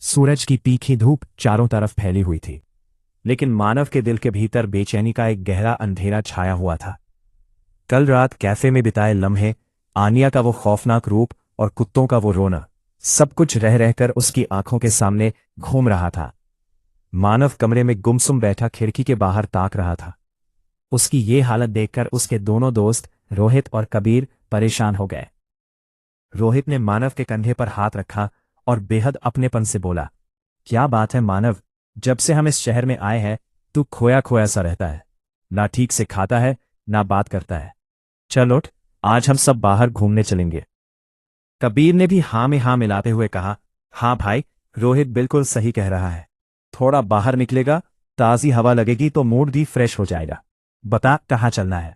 सूरज की तीखी धूप चारों तरफ फैली हुई थी, लेकिन मानव के दिल के भीतर बेचैनी का एक गहरा अंधेरा छाया हुआ था। कल रात कैफे में बिताए लम्हे, आनिया का वो खौफनाक रूप और कुत्तों का वो रोना, सब कुछ रह रहकर उसकी आंखों के सामने घूम रहा था। मानव कमरे में गुमसुम बैठा खिड़की के बाहर ताक रहा था। उसकी ये हालत देखकर उसके दोनों दोस्त रोहित और कबीर परेशान हो गए। रोहित ने मानव के कंधे पर हाथ रखा और बेहद अपनेपन से बोला, क्या बात है मानव, जब से हम इस शहर में आए हैं तू खोया खोया सा रहता है, ना ठीक से खाता है ना बात करता है। चल उठ, आज हम सब बाहर घूमने चलेंगे। कबीर ने भी हाँ में हाँ मिलाते हुए कहा, हाँ भाई, रोहित बिल्कुल सही कह रहा है। थोड़ा बाहर निकलेगा, ताज़ी हवा लगेगी तो मूड भी फ्रेश हो जाएगा। बता कहाँ चलना है।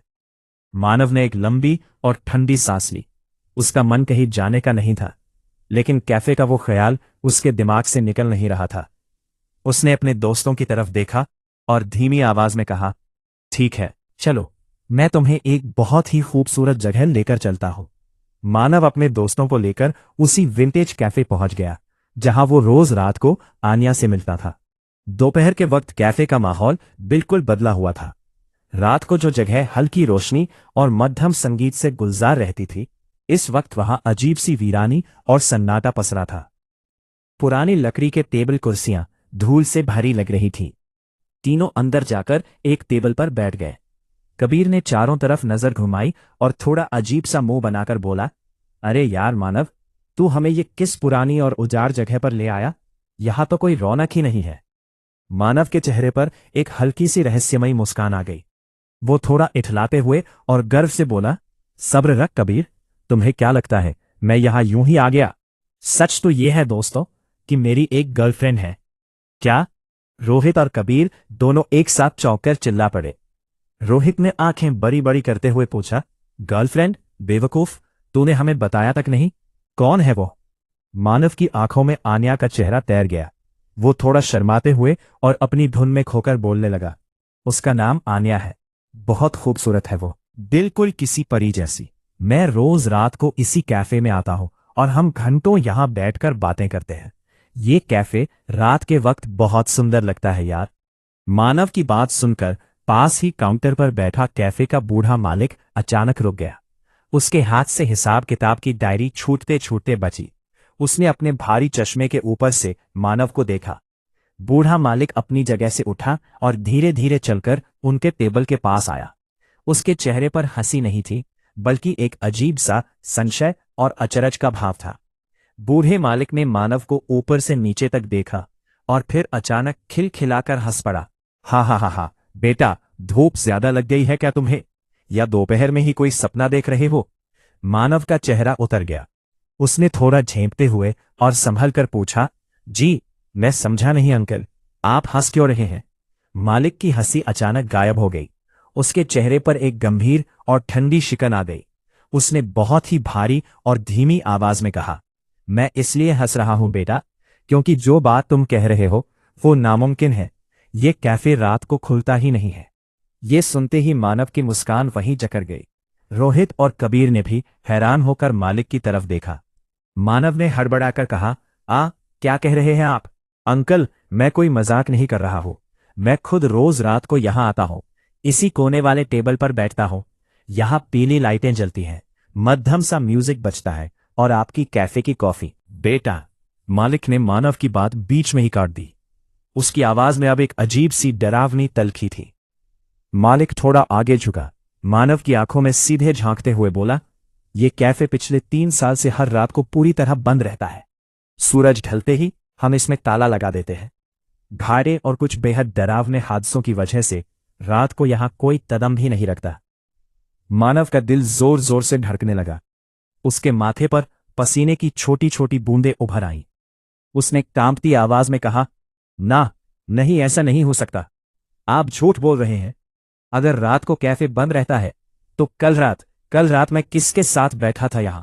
मानव ने एक लंबी और ठंडी सांस ली। उसका मन कहीं जाने का नहीं था, लेकिन कैफे का वो ख्याल उसके दिमाग से निकल नहीं रहा था। उसने अपने दोस्तों की तरफ देखा और धीमी आवाज में कहा, ठीक है चलो, मैं तुम्हें एक बहुत ही खूबसूरत जगह लेकर चलता हूं। मानव अपने दोस्तों को लेकर उसी विंटेज कैफे पहुंच गया जहां वो रोज रात को आनिया से मिलता था। दोपहर के वक्त कैफे का माहौल बिल्कुल बदला हुआ था। रात को जो जगह हल्की रोशनी और मध्यम संगीत से गुलजार रहती थी, इस वक्त वहां अजीब सी वीरानी और सन्नाटा पसरा था। पुरानी लकड़ी के टेबल कुर्सियां धूल से भारी लग रही थीं। तीनों अंदर जाकर एक टेबल पर बैठ गए। कबीर ने चारों तरफ नजर घुमाई और थोड़ा अजीब सा मुंह बनाकर बोला, अरे यार मानव, तू हमें ये किस पुरानी और उजाड़ जगह पर ले आया? यहां तो कोई रौनक ही नहीं है। मानव के चेहरे पर एक हल्की सी रहस्यमयी मुस्कान आ गई। वो थोड़ा इठलाते हुए और गर्व से बोला, सब्र रख कबीर, तुम्हें क्या लगता है मैं यहां यूं ही आ गया? सच तो ये है दोस्तों कि मेरी एक गर्लफ्रेंड है। क्या? रोहित और कबीर दोनों एक साथ चौंककर चिल्ला पड़े। रोहित ने आंखें बड़ी बड़ी करते हुए पूछा, गर्लफ्रेंड? बेवकूफ, तूने हमें बताया तक नहीं। कौन है वो? मानव की आंखों में आनिया का चेहरा तैर गया। वो थोड़ा शर्माते हुए और अपनी धुन में खोकर बोलने लगा, उसका नाम आनिया है, बहुत खूबसूरत है वो, बिल्कुल किसी परी जैसी। मैं रोज रात को इसी कैफे में आता हूं और हम घंटों यहां बैठकर बातें करते हैं। ये कैफे रात के वक्त बहुत सुंदर लगता है यार। मानव की बात सुनकर पास ही काउंटर पर बैठा कैफे का बूढ़ा मालिक अचानक रुक गया। उसके हाथ से हिसाब किताब की डायरी छूटते छूटते बची। उसने अपने भारी चश्मे के ऊपर से मानव को देखा। बूढ़ा मालिक अपनी जगह से उठा और धीरे धीरे चलकर उनके टेबल के पास आया। उसके चेहरे पर हंसी नहीं थी, बल्कि एक अजीब सा संशय और अचरज का भाव था। बूढ़े मालिक ने मानव को ऊपर से नीचे तक देखा और फिर अचानक खिलखिलाकर हंस पड़ा। हा हा हा हा, बेटा, धूप ज्यादा लग गई है क्या तुम्हें? या दोपहर में ही कोई सपना देख रहे हो? मानव का चेहरा उतर गया। उसने थोड़ा झेंपते हुए और संभल कर पूछा, जी मैं समझा नहीं अंकल, आप हंस क्यों रहे हैं? मालिक की हंसी अचानक गायब हो गई। उसके चेहरे पर एक गंभीर और ठंडी शिकन आ गई। उसने बहुत ही भारी और धीमी आवाज में कहा, मैं इसलिए हंस रहा हूं बेटा, क्योंकि जो बात तुम कह रहे हो वो नामुमकिन है। ये कैफे रात को खुलता ही नहीं है। ये सुनते ही मानव की मुस्कान वहीं जकड़ गई। रोहित और कबीर ने भी हैरान होकर मालिक की तरफ देखा। मानव ने हड़बड़ाकर कहा, क्या कह रहे हैं आप? अंकल, मैं कोई मजाक नहीं कर रहा हूं। मैं खुद रोज रात को यहां आता हूं, इसी कोने वाले टेबल पर बैठता हूं। यहां पीली लाइटें जलती हैं, मध्यम सा म्यूजिक बजता है और आपकी कैफे की कॉफी। बेटा, मालिक ने मानव की बात बीच में ही काट दी। उसकी आवाज में अब एक अजीब सी डरावनी तलखी थी। मालिक थोड़ा आगे झुका, मानव की आंखों में सीधे झांकते हुए बोला, ये कैफे पिछले 3 साल से हर रात को पूरी तरह बंद रहता है। सूरज ढलते ही हम इसमें ताला लगा देते हैं। भारे और कुछ बेहद डरावने हादसों की वजह से रात को यहां कोई कदम भी नहीं रखता। मानव का दिल जोर जोर से धड़कने लगा। उसके माथे पर पसीने की छोटी छोटी बूंदें उभर आईं। उसने कांपती आवाज में कहा, ना, नहीं, ऐसा नहीं हो सकता। आप झूठ बोल रहे हैं। अगर रात को कैफे बंद रहता है तो कल रात मैं किसके साथ बैठा था यहां?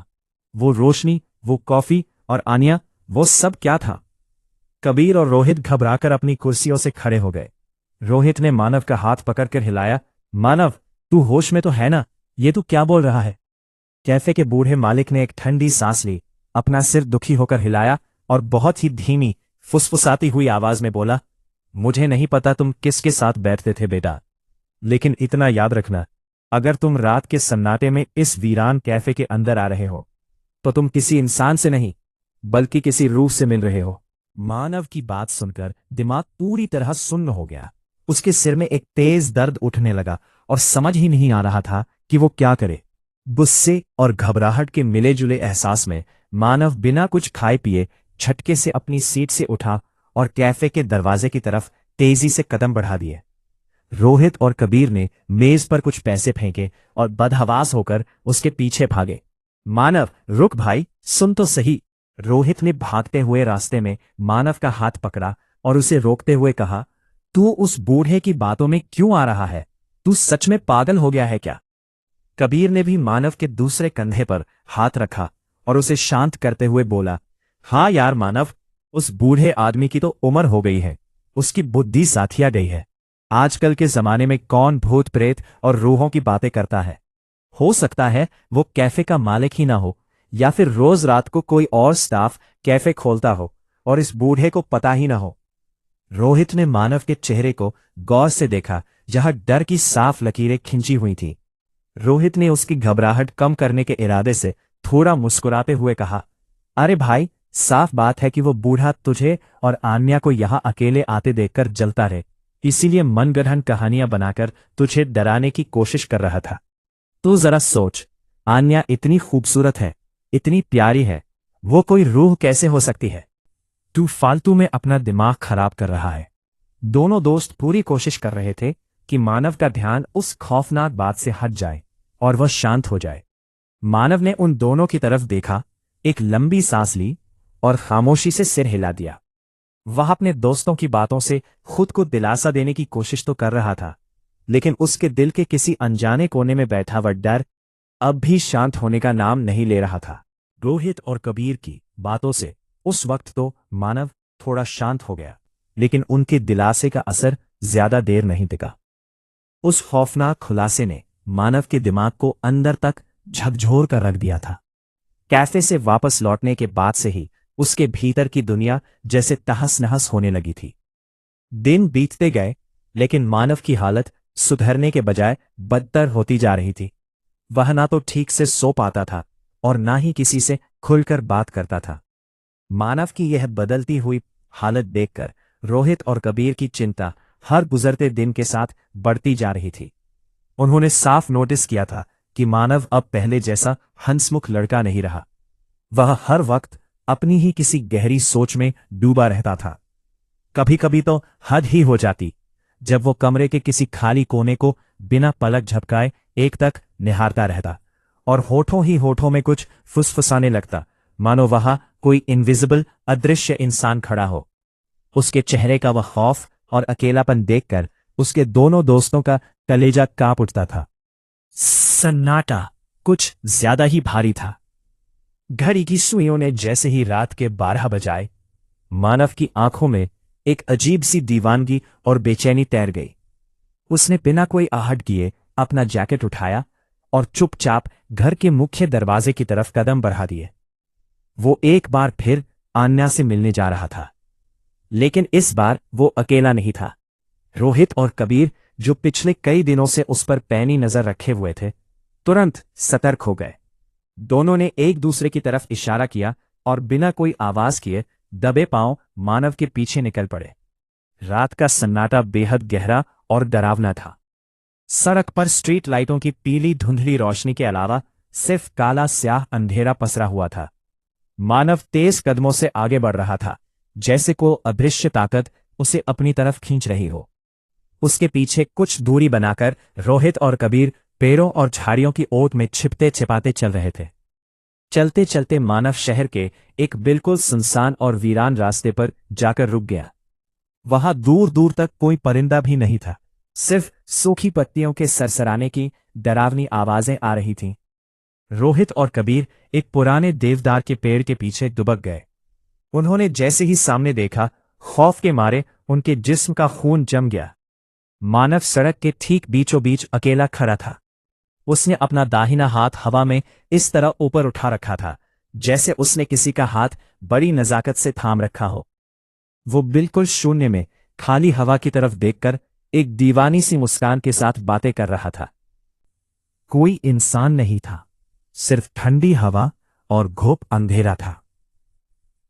वो रोशनी, वो कॉफी और आनिया, वो सब क्या था? कबीर और रोहित घबराकर अपनी कुर्सियों से खड़े हो गए। रोहित ने मानव का हाथ पकड़कर हिलाया, मानव, तू होश में तो है ना? ये तू क्या बोल रहा है? कैफे के बूढ़े मालिक ने एक ठंडी सांस ली, अपना सिर दुखी होकर हिलाया और बहुत ही धीमी फुसफुसाती हुई आवाज में बोला, मुझे नहीं पता तुम किसके साथ बैठते थे बेटा, लेकिन इतना याद रखना, अगर तुम रात के सन्नाटे में इस वीरान कैफे के अंदर आ रहे हो तो तुम किसी इंसान से नहीं बल्कि किसी रूह से मिल रहे हो। मानव की बात सुनकर दिमाग पूरी तरह सुन्न हो गया। उसके सिर में एक तेज दर्द उठने लगा और समझ ही नहीं आ रहा था कि वो क्या करे। गुस्से और घबराहट के मिले जुले एहसास में मानव बिना कुछ खाए पिए झटके से अपनी सीट से उठा और कैफे के दरवाजे की तरफ तेजी से कदम बढ़ा दिए। रोहित और कबीर ने मेज पर कुछ पैसे फेंके और बदहवास होकर उसके पीछे भागे। मानव, रुक भाई, सुन तो सही। रोहित ने भागते हुए रास्ते में मानव का हाथ पकड़ा और उसे रोकते हुए कहा, तू उस बूढ़े की बातों में क्यों आ रहा है? तू सच में पागल हो गया है क्या? कबीर ने भी मानव के दूसरे कंधे पर हाथ रखा और उसे शांत करते हुए बोला, हाँ यार मानव, उस बूढ़े आदमी की तो उम्र हो गई है, उसकी बुद्धि साथिया गई है। आजकल के जमाने में कौन भूत प्रेत और रूहों की बातें करता है? हो सकता है वो कैफे का मालिक ही ना हो, या फिर रोज रात को कोई और स्टाफ कैफे खोलता हो और इस बूढ़े को पता ही ना हो। रोहित ने मानव के चेहरे को गौर से देखा, जहां डर की साफ लकीरें खिंची हुई थीं। रोहित ने उसकी घबराहट कम करने के इरादे से थोड़ा मुस्कुराते हुए कहा, अरे भाई, साफ बात है कि वो बूढ़ा तुझे और आन्या को यहां अकेले आते देखकर जलता रहे, इसीलिए मनगढ़ंत कहानियां बनाकर तुझे डराने की कोशिश कर रहा था। तू जरा सोच, आन्या इतनी खूबसूरत है, इतनी प्यारी है, वो कोई रूह कैसे हो सकती है? तू फालतू में अपना दिमाग खराब कर रहा है। दोनों दोस्त पूरी कोशिश कर रहे थे कि मानव का ध्यान उस खौफनाक बात से हट जाए और वह शांत हो जाए। मानव ने उन दोनों की तरफ देखा, एक लंबी सांस ली और खामोशी से सिर हिला दिया। वह अपने दोस्तों की बातों से खुद को दिलासा देने की कोशिश तो कर रहा था, लेकिन उसके दिल के किसी अनजाने कोने में बैठा हुआ डर अब भी शांत होने का नाम नहीं ले रहा था। रोहित और कबीर की बातों से उस वक्त तो मानव थोड़ा शांत हो गया, लेकिन उनके दिलासे का असर ज्यादा देर नहीं टिका। उस खौफनाक खुलासे ने मानव के दिमाग को अंदर तक झकझोर कर रख दिया था। कैफे से वापस लौटने के बाद से ही उसके भीतर की दुनिया जैसे तहस नहस होने लगी थी। दिन बीतते गए, लेकिन मानव की हालत सुधरने के बजाय बदतर होती जा रही थी। वह ना तो ठीक से सो पाता था और ना ही किसी से खुलकर बात करता था। मानव की यह बदलती हुई हालत देखकर रोहित और कबीर की चिंता हर गुजरते दिन के साथ बढ़ती जा रही थी। उन्होंने साफ नोटिस किया था कि मानव अब पहले जैसा हंसमुख लड़का नहीं रहा। वह हर वक्त अपनी ही किसी गहरी सोच में डूबा रहता था। कभी कभी तो हद ही हो जाती जब वो कमरे के किसी खाली कोने को बिना पलक झपकाए एकटक निहारता रहता और होठों ही होठों में कुछ फुसफुसाने लगता, मानो वहां कोई इनविजिबल अदृश्य इंसान खड़ा हो। उसके चेहरे का वह खौफ और अकेलापन देखकर उसके दोनों दोस्तों का कलेजा कांप उठता था। सन्नाटा कुछ ज्यादा ही भारी था। घड़ी की सुइयों ने जैसे ही रात के 12 बजाए, मानव की आंखों में एक अजीब सी दीवानगी और बेचैनी तैर गई। उसने बिना कोई आहट किए अपना जैकेट उठाया और चुपचाप घर के मुख्य दरवाजे की तरफ कदम बढ़ा दिए। वो एक बार फिर आन्या से मिलने जा रहा था, लेकिन इस बार वो अकेला नहीं था। रोहित और कबीर, जो पिछले कई दिनों से उस पर पैनी नजर रखे हुए थे, तुरंत सतर्क हो गए। दोनों ने एक दूसरे की तरफ इशारा किया और बिना कोई आवाज किए दबे पांव मानव के पीछे निकल पड़े। रात का सन्नाटा बेहद गहरा और डरावना था। सड़क पर स्ट्रीट लाइटों की पीली धुंधली रोशनी के अलावा सिर्फ काला स्याह अंधेरा पसरा हुआ था। मानव तेज कदमों से आगे बढ़ रहा था, जैसे को अदृश्य ताकत उसे अपनी तरफ खींच रही हो। उसके पीछे कुछ दूरी बनाकर रोहित और कबीर पेड़ों और झाड़ियों की ओट में छिपते छिपाते चल रहे थे। चलते चलते मानव शहर के एक बिल्कुल सुनसान और वीरान रास्ते पर जाकर रुक गया। वहां दूर दूर तक कोई परिंदा भी नहीं था, सिर्फ सूखी पत्तियों के सरसराने की डरावनी आवाजें आ रही थीं। रोहित और कबीर एक पुराने देवदार के पेड़ के पीछे दुबक गए। उन्होंने जैसे ही सामने देखा, खौफ के मारे उनके जिस्म का खून जम गया। मानव सड़क के ठीक बीचों बीच अकेला खड़ा था। उसने अपना दाहिना हाथ हवा में इस तरह ऊपर उठा रखा था, जैसे उसने किसी का हाथ बड़ी नजाकत से थाम रखा हो। वो बिल्कुल शून्य में खाली हवा की तरफ देखकर एक दीवानी सी मुस्कान के साथ बातें कर रहा था। कोई इंसान नहीं था, सिर्फ ठंडी हवा और घोप अंधेरा था।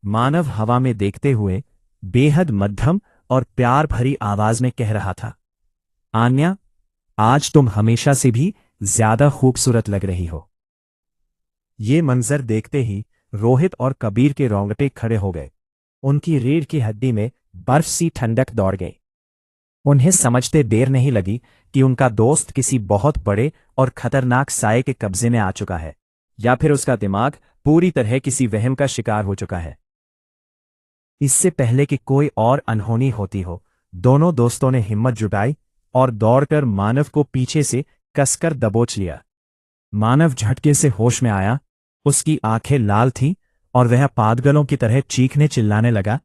मानव हवा में देखते हुए बेहद मध्यम और प्यार भरी आवाज में कह रहा था, आन्या, आज तुम हमेशा से भी ज्यादा खूबसूरत लग रही हो। ये मंजर देखते ही रोहित और कबीर के रोंगटे खड़े हो गए। उनकी रीढ़ की हड्डी में बर्फ सी ठंडक दौड़ गई। उन्हें समझते देर नहीं लगी कि उनका दोस्त किसी बहुत बड़े और खतरनाक साये के कब्जे में आ चुका है, या फिर उसका दिमाग पूरी तरह किसी वहम का शिकार हो चुका है। इससे पहले कि कोई और अनहोनी होती हो, दोनों दोस्तों ने हिम्मत जुटाई और दौड़कर मानव को पीछे से कसकर दबोच लिया। मानव झटके से होश में आया, उसकी आंखें लाल थीं और वह पागलों की तरह चीखने चिल्लाने लगा,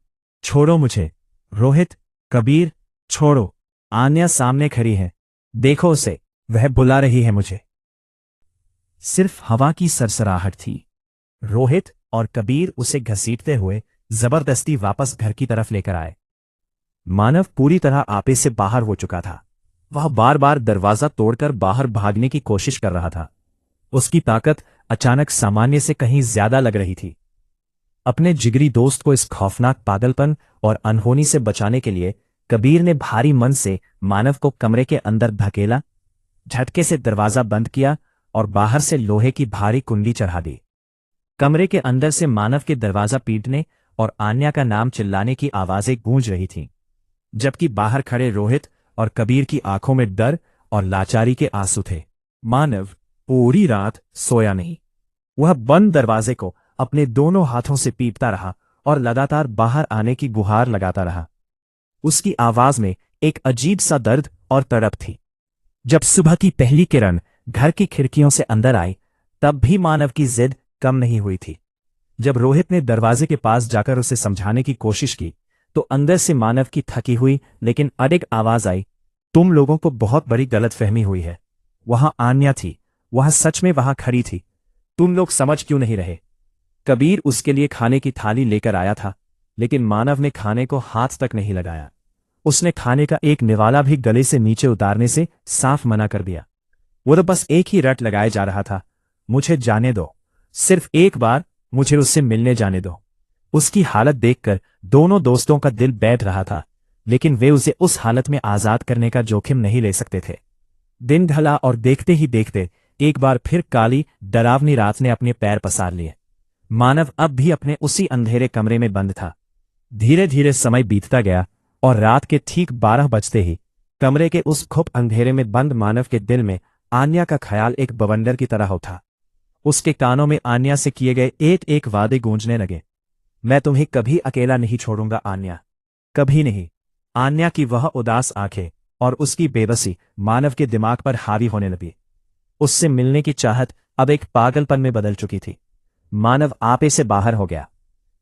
छोड़ो मुझे, रोहित, कबीर, छोड़ो, आन्या सामने खड़ी है, देखो उसे, वह बुला रही है मुझे। सिर्फ हवा की सरसराहट थी। रोहित और कबीर उसे घसीटते हुए जबरदस्ती वापस घर की तरफ लेकर आए। मानव पूरी तरह आपे से बाहर हो चुका था। वह बार बार दरवाजा तोड़कर बाहर भागने की कोशिश कर रहा था। उसकी ताकत अचानक सामान्य से कहीं ज्यादा लग रही थी। अपने जिगरी दोस्त को इस खौफनाक पागलपन और अनहोनी से बचाने के लिए कबीर ने भारी मन से मानव को कमरे के अंदर धकेला, झटके से दरवाजा बंद किया और बाहर से लोहे की भारी कुंडी चढ़ा दी। कमरे के अंदर से मानव के दरवाजा पीटने और आन्या का नाम चिल्लाने की आवाजें गूंज रही थीं, जबकि बाहर खड़े रोहित और कबीर की आंखों में डर और लाचारी के आंसू थे। मानव पूरी रात सोया नहीं। वह बंद दरवाजे को अपने दोनों हाथों से पीटता रहा और लगातार बाहर आने की गुहार लगाता रहा। उसकी आवाज में एक अजीब सा दर्द और तड़प थी। जब सुबह की पहली किरण घर की खिड़कियों से अंदर आई, तब भी मानव की जिद कम नहीं हुई थी। जब रोहित ने दरवाजे के पास जाकर उसे समझाने की कोशिश की, तो अंदर से मानव की थकी हुई लेकिन अडिग आवाज आई, तुम लोगों को बहुत बड़ी गलतफहमी हुई है। वहां आन्या थी, वह सच में वहां खड़ी थी। तुम लोग समझ क्यों नहीं रहे? कबीर उसके लिए खाने की थाली लेकर आया था, लेकिन मानव ने खाने को हाथ तक नहीं लगाया। उसने खाने का एक निवाला भी गले से नीचे उतारने से साफ मना कर दिया। वो तो बस एक ही रट लगाए जा रहा था, मुझे जाने दो, सिर्फ एक बार मुझे उससे मिलने जाने दो। उसकी हालत देखकर दोनों दोस्तों का दिल बैठ रहा था, लेकिन वे उसे उस हालत में आजाद करने का जोखिम नहीं ले सकते थे। दिन ढला और देखते ही देखते एक बार फिर काली डरावनी रात ने अपने पैर पसार लिए। मानव अब भी अपने उसी अंधेरे कमरे में बंद था। धीरे धीरे समय बीतता गया और रात के ठीक 12 बजते ही कमरे के उस खुप अंधेरे में बंद मानव के दिल में आन्या का ख्याल एक बवंडर की तरह उठा। उसके कानों में आन्या से किए गए एक एक वादे गूंजने लगे। मैं तुम्हें कभी अकेला नहीं छोड़ूंगा आन्या, कभी नहीं। आन्या की वह उदास आंखें और उसकी बेबसी मानव के दिमाग पर हावी होने लगी। उससे मिलने की चाहत अब एक पागलपन में बदल चुकी थी। मानव आपे से बाहर हो गया।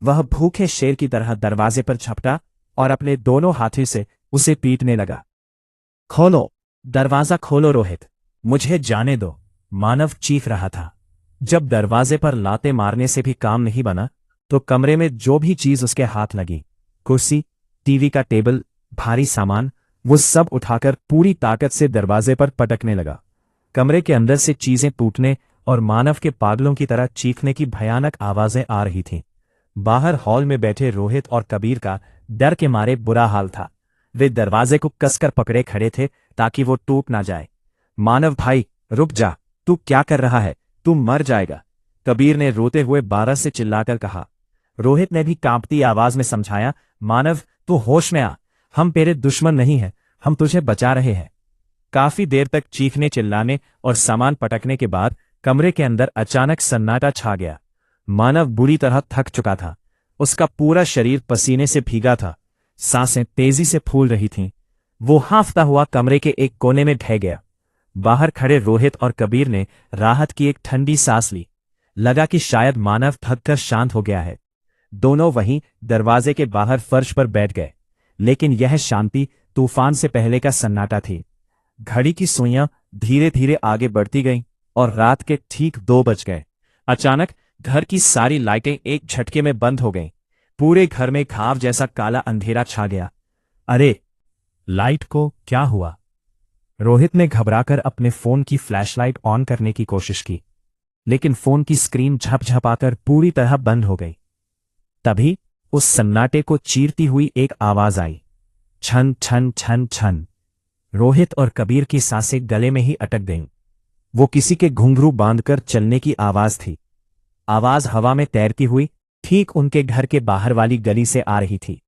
वह भूखे शेर की तरह दरवाजे पर झपटा और अपने दोनों हाथों से उसे पीटने लगा। खोलो, दरवाजा खोलो रोहित, मुझे जाने दो, मानव चीख रहा था। जब दरवाजे पर लाते मारने से भी काम नहीं बना, तो कमरे में जो भी चीज उसके हाथ लगी, कुर्सी, टीवी का टेबल, भारी सामान, वो सब उठाकर पूरी ताकत से दरवाजे पर पटकने लगा। कमरे के अंदर से चीजें टूटने और मानव के पागलों की तरह चीखने की भयानक आवाजें आ रही थीं। बाहर हॉल में बैठे रोहित और कबीर का डर के मारे बुरा हाल था। वे दरवाजे को कसकर पकड़े खड़े थे ताकि वो टूट ना जाए। मानव भाई, रुक जा, तू क्या कर रहा है? तू मर जाएगा, कबीर ने रोते हुए 12 से चिल्लाकर कहा। रोहित ने भी कांपती आवाज में समझाया, मानव, तू होश में आ, हम तेरे दुश्मन नहीं हैं, हम तुझे बचा रहे हैं। काफी देर तक चीखने चिल्लाने और सामान पटकने के बाद कमरे के अंदर अचानक सन्नाटा छा गया। मानव बुरी तरह थक चुका था। उसका पूरा शरीर पसीने से भीगा था, सांसें तेजी से फूल रही थीं। वो हांफता हुआ कमरे के एक कोने में ढह गया। बाहर खड़े रोहित और कबीर ने राहत की एक ठंडी सांस ली। लगा कि शायद मानव थककर शांत हो गया है। दोनों वहीं दरवाजे के बाहर फर्श पर बैठ गए, लेकिन यह शांति तूफान से पहले का सन्नाटा थी। घड़ी की सुइयां धीरे धीरे आगे बढ़ती गईं और रात के ठीक 2 बज गए। अचानक घर की सारी लाइटें एक झटके में बंद हो गईं। पूरे घर में घाव जैसा काला अंधेरा छा गया। अरे, लाइट को क्या हुआ? रोहित ने घबराकर अपने फोन की फ्लैशलाइट ऑन करने की कोशिश की, लेकिन फोन की स्क्रीन झपझपाकर पूरी तरह बंद हो गई। तभी उस सन्नाटे को चीरती हुई एक आवाज आई, छन छन छन छन। रोहित और कबीर की सांसें गले में ही अटक गईं। वो किसी के घुंघरू बांधकर चलने की आवाज थी। आवाज हवा में तैरती हुई ठीक उनके घर के बाहर वाली गली से आ रही थी।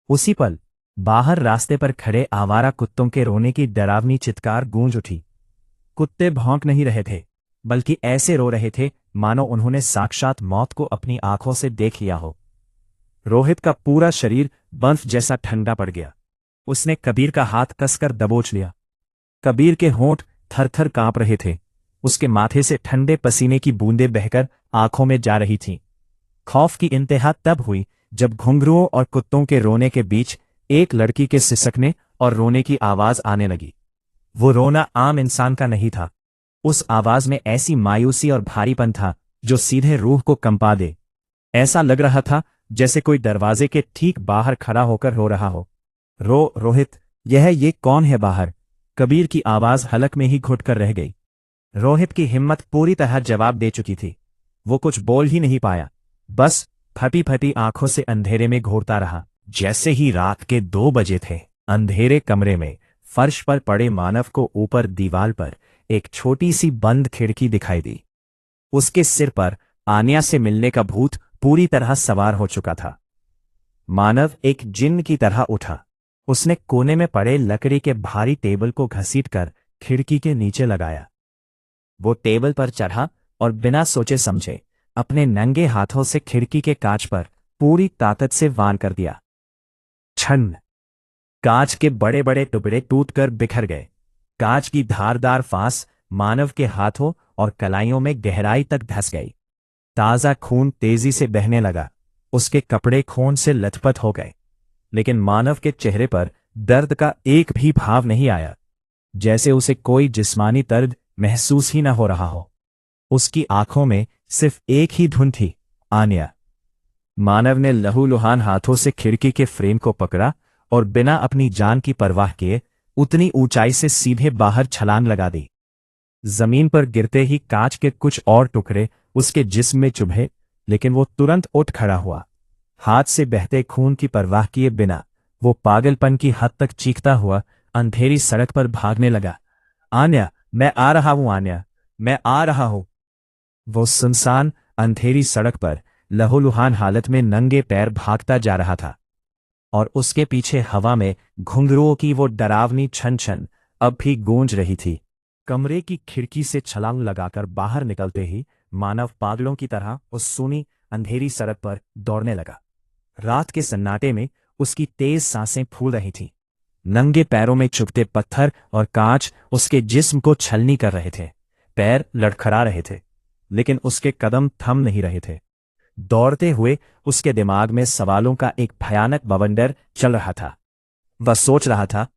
उसी पल बाहर रास्ते पर खड़े आवारा कुत्तों के रोने की डरावनी चित्कार गूंज उठी। कुत्ते भौंक नहीं रहे थे, बल्कि ऐसे रो रहे थे मानो उन्होंने साक्षात मौत को अपनी आंखों से देख लिया हो। रोहित का पूरा शरीर बर्फ जैसा ठंडा पड़ गया। उसने कबीर का हाथ कसकर दबोच लिया। कबीर के होंठ थर-थर कांप रहे थे। उसके माथे से ठंडे पसीने की बूंदें बहकर आंखों में जा रही थीं। खौफ की इंतहा तब हुई जब घुंघरुओं और कुत्तों के रोने के बीच एक लड़की के सिसकने और रोने की आवाज आने लगी। वो रोना आम इंसान का नहीं था। उस आवाज में ऐसी मायूसी और भारीपन था जो सीधे रूह को कंपा दे। ऐसा लग रहा था जैसे कोई दरवाजे के ठीक बाहर खड़ा होकर रो रहा हो। रोहित, ये कौन है बाहर? कबीर की आवाज हलक में ही घुटकर रह गई। रोहित की हिम्मत पूरी तरह जवाब दे चुकी थी। वो कुछ बोल ही नहीं पाया, बस फटी फटी आंखों से अंधेरे में घूरता रहा। जैसे ही रात के 2 बजे थे, अंधेरे कमरे में फर्श पर पड़े मानव को ऊपर दीवार पर एक छोटी सी बंद खिड़की दिखाई दी। उसके सिर पर आन्या से मिलने का भूत पूरी तरह सवार हो चुका था। मानव एक जिन्न की तरह उठा। उसने कोने में पड़े लकड़ी के भारी टेबल को घसीटकर खिड़की के नीचे लगाया। वो टेबल पर चढ़ा और बिना सोचे समझे अपने नंगे हाथों से खिड़की के कांच पर पूरी ताकत से वार कर दिया। छन! कांच के बड़े बड़े टुकड़े टूटकर बिखर गए। कांच की धारदार फांस मानव के हाथों और कलाइयों में गहराई तक धंस गई। ताजा खून तेजी से बहने लगा। उसके कपड़े खून से लथपथ हो गए, लेकिन मानव के चेहरे पर दर्द का एक भी भाव नहीं आया, जैसे उसे कोई जिस्मानी दर्द महसूस ही न हो रहा हो। उसकी आंखों में सिर्फ एक ही धुन थी, आन्या। मानव ने लहूलुहान हाथों से खिड़की के फ्रेम को पकड़ा और बिना अपनी जान की परवाह किए उतनी ऊंचाई से सीधे बाहर छलांग लगा दी। जमीन पर गिरते ही कांच के कुछ और टुकड़े उसके जिस्म में चुभे, लेकिन वो तुरंत उठ खड़ा हुआ। हाथ से बहते खून की परवाह किए बिना वो पागलपन की हद तक चीखता हुआ अंधेरी सड़क पर भागने लगा। आन्या, मैं आ रहा हूं, आन्या, मैं आ रहा हूं। वो सुनसान अंधेरी सड़क पर लहूलुहान हालत में नंगे पैर भागता जा रहा था, और उसके पीछे हवा में घुंघरुओं की वो डरावनी छन छन अब भी गूंज रही थी। कमरे की खिड़की से छलांग लगाकर बाहर निकलते ही मानव पागलों की तरह उस सूनी अंधेरी सड़क पर दौड़ने लगा। रात के सन्नाटे में उसकी तेज सांसें फूल रही थीं। नंगे पैरों में चुभते पत्थर और कांच उसके जिस्म को छलनी कर रहे थे। पैर लड़खड़ा रहे थे, लेकिन उसके कदम थम नहीं रहे थे। दौड़ते हुए उसके दिमाग में सवालों का एक भयानक बवंडर चल रहा था। वह सोच रहा था,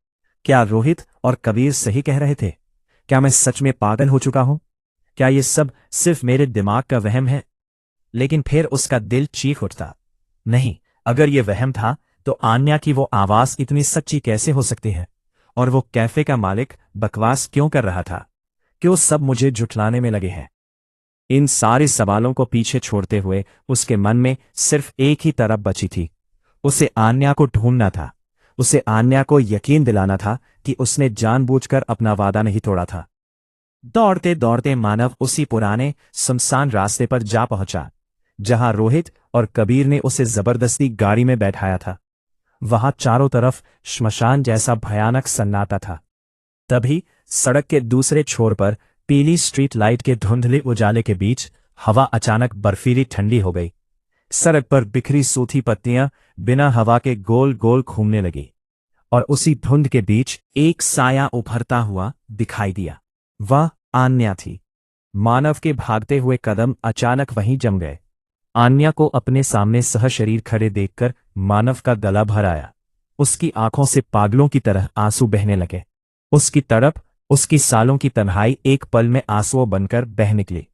क्या रोहित और कबीर सही कह रहे थे? क्या मैं सच में पागल हो चुका हूं? क्या ये सब सिर्फ मेरे दिमाग का वहम है? लेकिन फिर उसका दिल चीख उठता, नहीं, अगर ये वहम था तो आन्या की वो आवाज इतनी सच्ची कैसे हो सकती है? और वो कैफे का मालिक बकवास क्यों कर रहा था? क्यों सब मुझे झुठलाने में लगे हैं? इन सारे सवालों को पीछे छोड़ते हुए उसके मन में सिर्फ एक ही तरफ बची थी। उसे आन्या को ढूंढना था। उसे आन्या को यकीन दिलाना था कि उसने जानबूझकर अपना वादा नहीं तोड़ा था। दौड़ते दौड़ते मानव उसी पुराने सुनसान रास्ते पर जा पहुंचा जहां रोहित और कबीर ने उसे जबरदस्ती गाड़ी में बैठाया था। वहां चारों तरफ श्मशान जैसा भयानक सन्नाटा था। तभी सड़क के दूसरे छोर पर पीली स्ट्रीट लाइट के धुंधले उजाले के बीच हवा अचानक बर्फीली ठंडी हो गई। सड़क पर बिखरी सूखी पत्तियां बिना हवा के गोल गोल घूमने लगी, और उसी धुंध के बीच एक साया उभरता हुआ दिखाई दिया। वह आन्या थी। मानव के भागते हुए कदम अचानक वहीं जम गए। आन्या को अपने सामने सहशरीर खड़े देखकर मानव का गला भर आया। उसकी आंखों से पागलों की तरह आंसू बहने लगे। उसकी तरफ उसकी सालों की तन्हाई एक पल में आंसुओं बनकर बह निकली।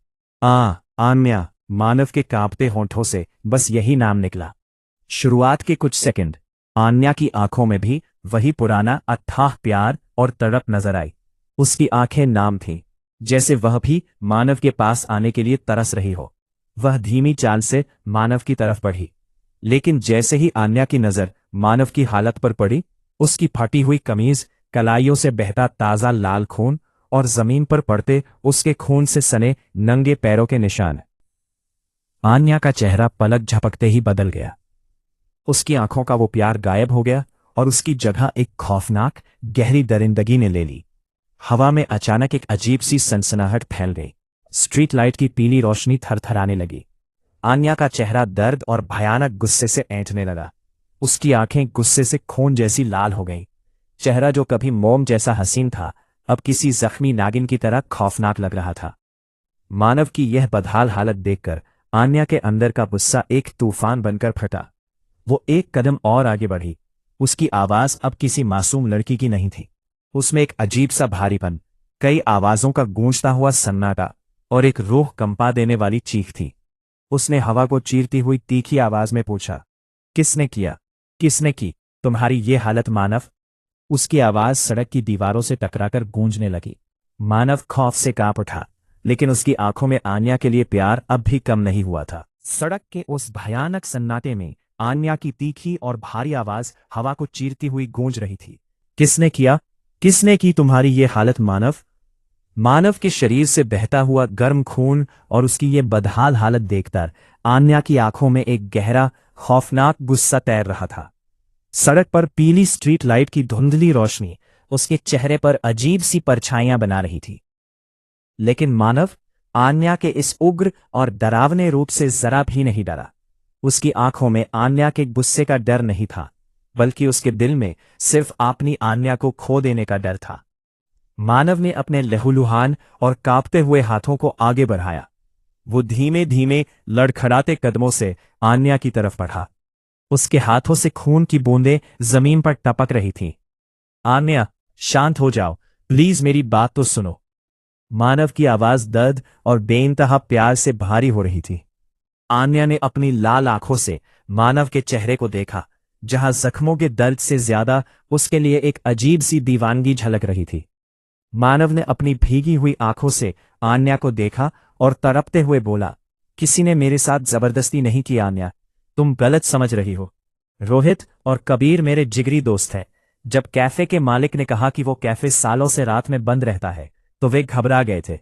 आन्या! मानव के कांपते होंठों से बस यही नाम निकला। शुरुआत के कुछ सेकंड आन्या की आंखों में भी वही पुराना अथाह प्यार और तड़प नजर आई। उसकी आंखें नाम थीं, जैसे वह भी मानव के पास आने के लिए तरस रही हो। वह धीमी चाल से मानव की तरफ बढ़ी, लेकिन जैसे ही आन्या की नजर मानव की हालत पर पड़ी, उसकी फटी हुई कमीज, कलाइयों से बहता ताजा लाल खून और जमीन पर पड़ते उसके खून से सने नंगे पैरों के निशान। आन्या का चेहरा पलक झपकते ही बदल गया। उसकी आंखों का वो प्यार गायब हो गया और उसकी जगह एक खौफनाक गहरी दरिंदगी ने ले ली। हवा में अचानक एक अजीब सी सनसनाहट फैल गई। स्ट्रीट लाइट की पीली रोशनी थरथराने लगी। आन्या का चेहरा दर्द और भयानक गुस्से से ऐंठने लगा। उसकी आंखें गुस्से से खून जैसी लाल हो गईं। चेहरा जो कभी मोम जैसा हसीन था, अब किसी जख्मी नागिन की तरह खौफनाक लग रहा था। मानव की यह बदहाल हालत देखकर आन्या के अंदर का गुस्सा एक तूफान बनकर फटा। वो एक कदम और आगे बढ़ी। उसकी आवाज अब किसी मासूम लड़की की नहीं थी। उसमें एक अजीब सा भारीपन, कई आवाजों का गूंजता हुआ सन्नाटा और एक रूह कंपा देने वाली चीख थी। उसने हवा को चीरती हुई तीखी आवाज में पूछा, किसने किया? किसने की तुम्हारी ये हालत मानव? उसकी आवाज सड़क की दीवारों से टकराकर गूंजने लगी। मानव खौफ से कांप उठा, लेकिन उसकी आंखों में आन्या के लिए प्यार अब भी कम नहीं हुआ था। सड़क के उस भयानक सन्नाटे में आन्या की तीखी और भारी आवाज हवा को चीरती हुई गूंज रही थी। किसने किया? किसने की तुम्हारी ये हालत मानव? मानव के शरीर से बहता हुआ गर्म खून और उसकी ये बदहाल हालत देखकर आन्या की आंखों में एक गहरा खौफनाक गुस्सा तैर रहा था। सड़क पर पीली स्ट्रीट लाइट की धुंधली रोशनी उसके चेहरे पर अजीब सी परछाइयां बना रही थी। लेकिन मानव आन्या के इस उग्र और डरावने रूप से जरा भी नहीं डरा। उसकी आंखों में आन्या के गुस्से का डर नहीं था, बल्कि उसके दिल में सिर्फ अपनी आन्या को खो देने का डर था। मानव ने अपने लहूलुहान और कांपते हुए हाथों को आगे बढ़ाया। वो धीमे धीमे लड़खड़ाते कदमों से आन्या की तरफ बढ़ा। उसके हाथों से खून की बूंदें जमीन पर टपक रही थीं। आन्या, शांत हो जाओ, प्लीज मेरी बात तो सुनो। मानव की आवाज दर्द और बेइंतहा प्यार से भारी हो रही थी। आन्या ने अपनी लाल आंखों से मानव के चेहरे को देखा, जहां जख्मों के दर्द से ज्यादा उसके लिए एक अजीब सी दीवानगी झलक रही थी। मानव ने अपनी भीगी हुई आंखों से आन्या को देखा और तड़पते हुए बोला, किसी ने मेरे साथ जबरदस्ती नहीं की आन्या, तुम गलत समझ रही हो। रोहित और कबीर मेरे जिगरी दोस्त हैं। जब कैफे के मालिक ने कहा कि वो कैफे सालों से रात में बंद रहता है, तो वे घबरा गए थे।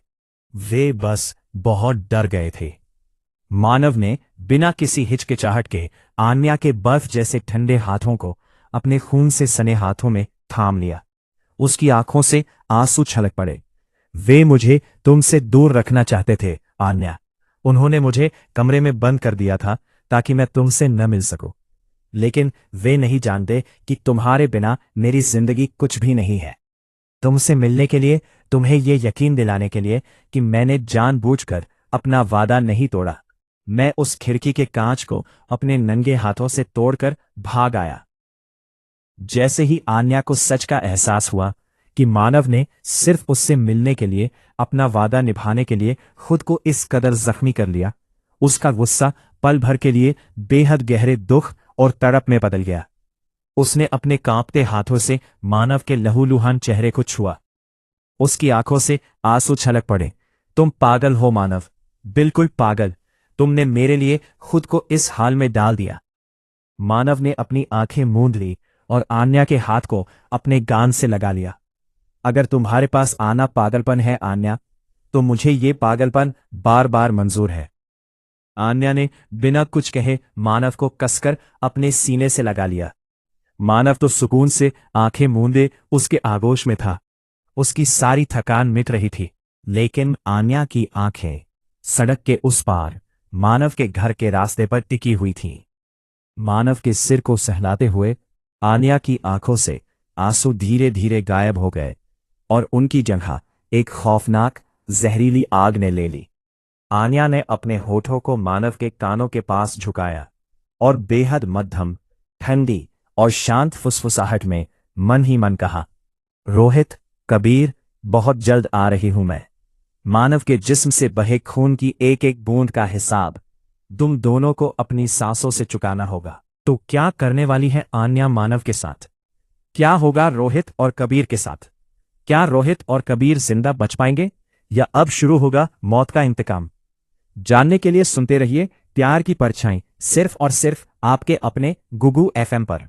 वे बस बहुत डर गए थे। मानव ने बिना किसी हिचकिचाहट के आन्या के बर्फ जैसे ठंडे हाथों को अपने खून से सने हाथों में थाम लिया। उसकी आंखों से आंसू छलक पड़े। वे मुझे तुमसे दूर रखना चाहते थे आन्या। उन्होंने मुझे कमरे में बंद कर दिया था ताकि मैं तुमसे न मिल सकूं। लेकिन वे नहीं जानते कि तुम्हारे बिना मेरी जिंदगी कुछ भी नहीं है। तुमसे मिलने के लिए, तुम्हें ये यकीन दिलाने के लिए कि मैंने जानबूझकर अपना वादा नहीं तोड़ा, मैं उस खिड़की के कांच को अपने नंगे हाथों से तोड़कर भाग आया। जैसे ही आन्या को सच का एहसास हुआ कि मानव ने सिर्फ उससे मिलने के लिए, अपना वादा निभाने के लिए खुद को इस कदर जख्मी कर लिया, उसका गुस्सा पल भर के लिए बेहद गहरे दुख और तड़प में बदल गया। उसने अपने कांपते हाथों से मानव के लहूलुहान चेहरे को छुआ। उसकी आंखों से आंसू छलक पड़े। तुम पागल हो मानव, बिल्कुल पागल। तुमने मेरे लिए खुद को इस हाल में डाल दिया। मानव ने अपनी आंखें मूंद ली और आन्या के हाथ को अपने गान से लगा लिया। अगर तुम्हारे पास आना पागलपन है आन्या, तो मुझे ये पागलपन बार बार मंजूर है। आन्या ने बिना कुछ कहे मानव को कसकर अपने सीने से लगा लिया। मानव तो सुकून से आंखें मूंदे उसके आगोश में था। उसकी सारी थकान मिट रही थी। लेकिन आन्या की आंखें सड़क के उस पार मानव के घर के रास्ते पर टिकी हुई थीं। मानव के सिर को सहलाते हुए आन्या की आंखों से आंसू धीरे धीरे गायब हो गए और उनकी जगह एक खौफनाक जहरीली आग ने ले ली। आन्या ने अपने होठों को मानव के कानों के पास झुकाया और बेहद मध्यम, ठंडी और शांत फुसफुसाहट में मन ही मन कहा, रोहित, कबीर, बहुत जल्द आ रही हूं मैं। मानव के जिस्म से बहे खून की एक एक बूंद का हिसाब तुम दोनों को अपनी सांसों से चुकाना होगा। तो क्या करने वाली है आन्या मानव के साथ? क्या होगा रोहित और कबीर के साथ? क्या रोहित और कबीर जिंदा बच पाएंगे या अब शुरू होगा मौत का इंतकाम? जानने के लिए सुनते रहिए प्यार की परछाई, सिर्फ और सिर्फ आपके अपने गुगु एफएम पर।